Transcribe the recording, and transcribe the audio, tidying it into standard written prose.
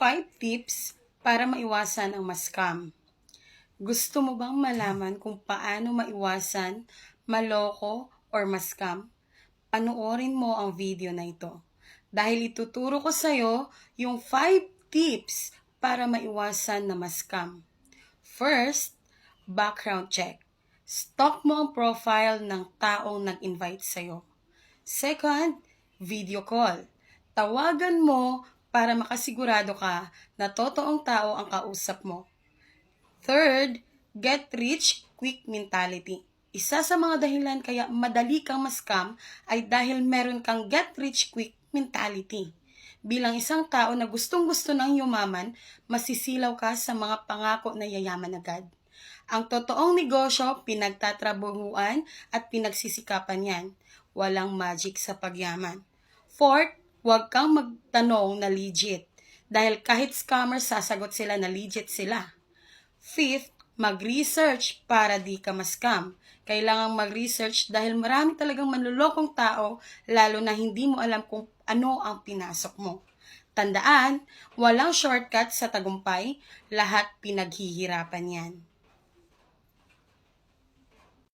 5 tips para maiwasan ang ma-scam. Gusto mo bang malaman kung paano maiwasan, maloko, or ma-scam? Panoorin mo ang video na ito. Dahil ituturo ko sa'yo yung 5 tips para maiwasan na ma-scam. First, background check. Stalk mo ang profile ng taong nag-invite sa'yo. Second, video call. Tawagan mo para makasigurado ka na totoong tao ang kausap mo. Third, get rich quick mentality. Isa sa mga dahilan kaya madali kang ma-scam ay dahil meron kang get rich quick mentality. Bilang isang tao na gustong-gusto ng yumaman, masisilaw ka sa mga pangako na yayaman agad. Ang totoong negosyo, pinagtatrabahuan at pinagsisikapan yan. Walang magic sa pagyaman. Fourth, huwag kang magtanong na legit. Dahil kahit scammer, sasagot sila na legit sila. Fifth, mag-research para di ka ma-scam. Kailangang mag-research dahil marami talagang manlulokong tao, lalo na hindi mo alam kung ano ang pinasok mo. Tandaan, walang shortcut sa tagumpay, lahat pinaghihirapan yan.